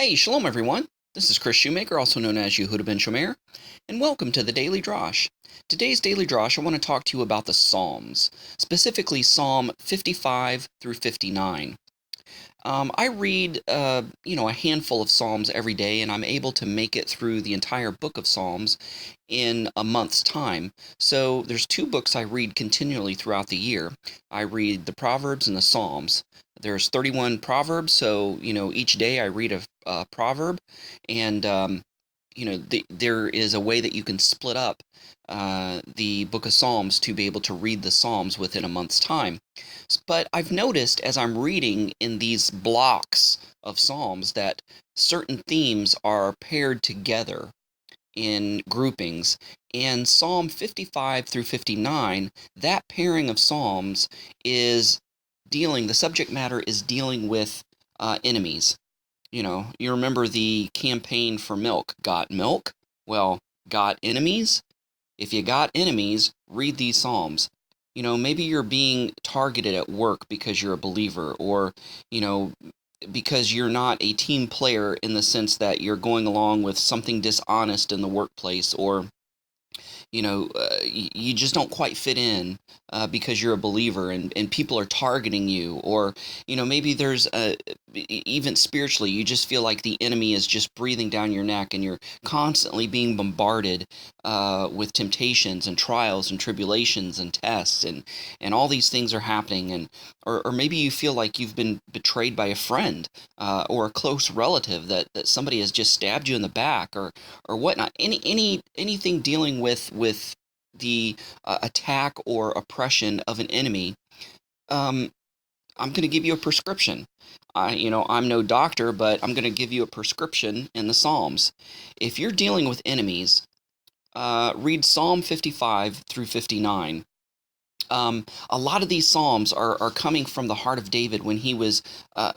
Hey, shalom everyone. This is Kris Shoemaker, also known as Yehudah ben Shomeyr, and welcome to the Daily Drash. Today's Daily Drash, I want to talk to you about the Psalms, specifically Psalm 55 through 59. I read, a handful of Psalms every day, and I'm able to make it through the entire book of Psalms in a month's time. So there's two books I read continually throughout the year. I read the Proverbs and the Psalms. There's 31 Proverbs, so, each day I read a proverb, and, there is a way that you can split up the book of Psalms to be able to read the Psalms within a month's time. But I've noticed as I'm reading in these blocks of Psalms that certain themes are paired together in groupings. And Psalm 55 through 59, that pairing of Psalms the subject matter is dealing with enemies. You remember the campaign for milk. Got milk? Well, got enemies? If you got enemies, read these Psalms. Maybe you're being targeted at work because you're a believer, or, because you're not a team player in the sense that you're going along with something dishonest in the workplace, or you just don't quite fit in because you're a believer and people are targeting you, or maybe there's even spiritually you just feel like the enemy is just breathing down your neck and you're constantly being bombarded with temptations and trials and tribulations and tests, and all these things are happening, and or maybe you feel like you've been betrayed by a friend or a close relative, that somebody has just stabbed you in the back, or whatnot. Anything dealing with the attack or oppression of an enemy. I'm going to give you a prescription. I'm no doctor, but I'm going to give you a prescription in the Psalms. If you're dealing with enemies, read Psalm 55 through 59. A lot of these Psalms are coming from the heart of David when he was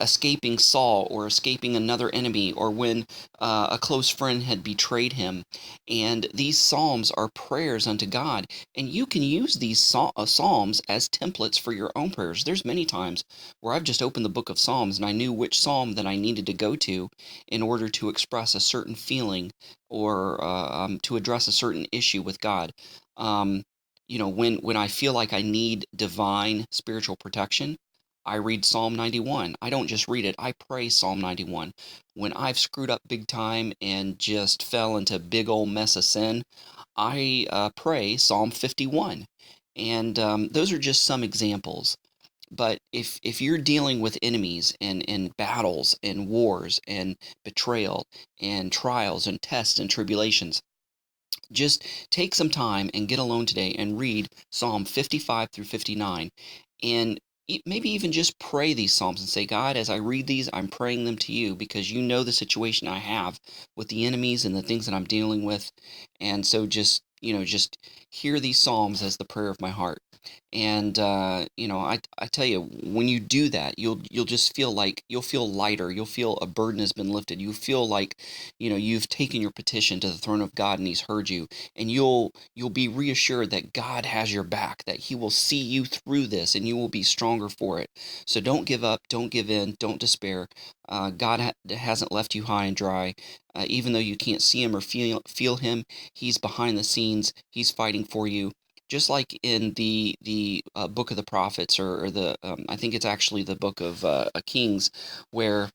escaping Saul or escaping another enemy, or when a close friend had betrayed him. And these Psalms are prayers unto God. And you can use these Psalms as templates for your own prayers. There's many times where I've just opened the book of Psalms and I knew which Psalm that I needed to go to in order to express a certain feeling, or to address a certain issue with God. When I feel like I need divine spiritual protection, I read Psalm 91. I don't just read it, I pray Psalm 91. When I've screwed up big time and just fell into a big old mess of sin, I pray Psalm 51. And those are just some examples. But if you're dealing with enemies and battles and wars and betrayal and trials and tests and tribulations, just take some time and get alone today and read Psalm 55 through 59, and maybe even just pray these Psalms and say, God, as I read these, I'm praying them to you because you know the situation I have with the enemies and the things that I'm dealing with. And so just hear these Psalms as the prayer of my heart. And, I tell you, when you do that, you'll just feel like you'll feel lighter. You'll feel a burden has been lifted. You feel like, you've taken your petition to the throne of God and he's heard you. And you'll be reassured that God has your back, that he will see you through this and you will be stronger for it. So don't give up, don't give in, don't despair. God hasn't left you high and dry. Even though you can't see him or feel him, he's behind the scenes. He's fighting for you. Just like in the book of the prophets, or the I think it's actually the book of Kings, where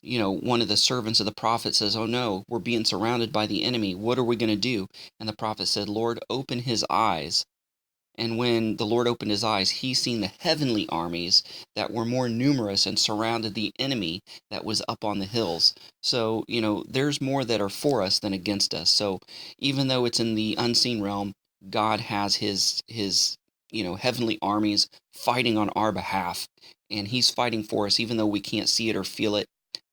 one of the servants of the prophet says, "Oh no, we're being surrounded by the enemy. What are we going to do?" And the prophet said, "Lord, open his eyes." And when the Lord opened his eyes, he seen the heavenly armies that were more numerous and surrounded the enemy that was up on the hills. So, there's more that are for us than against us. So even though it's in the unseen realm, God has his heavenly armies fighting on our behalf. And he's fighting for us even though we can't see it or feel it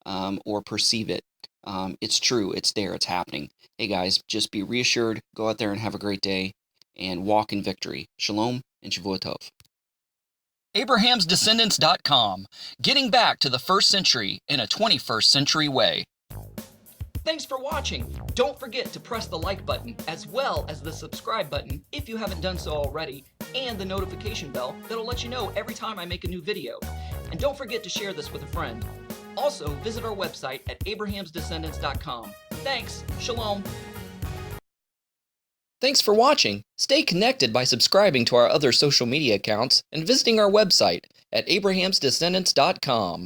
or perceive it. It's true. It's there. It's happening. Hey, guys, just be reassured. Go out there and have a great day and walk in victory. Shalom and Shavua Tov. Abraham'sDescendants.com, getting back to the first century in a 21st century way. Thanks for watching. Don't forget to press the like button as well as the subscribe button if you haven't done so already, and the notification bell that'll let you know every time I make a new video. And don't forget to share this with a friend. Also, visit our website at abrahamsdescendants.com. Thanks. Shalom. Thanks for watching. Stay connected by subscribing to our other social media accounts and visiting our website at abrahamsdescendants.com.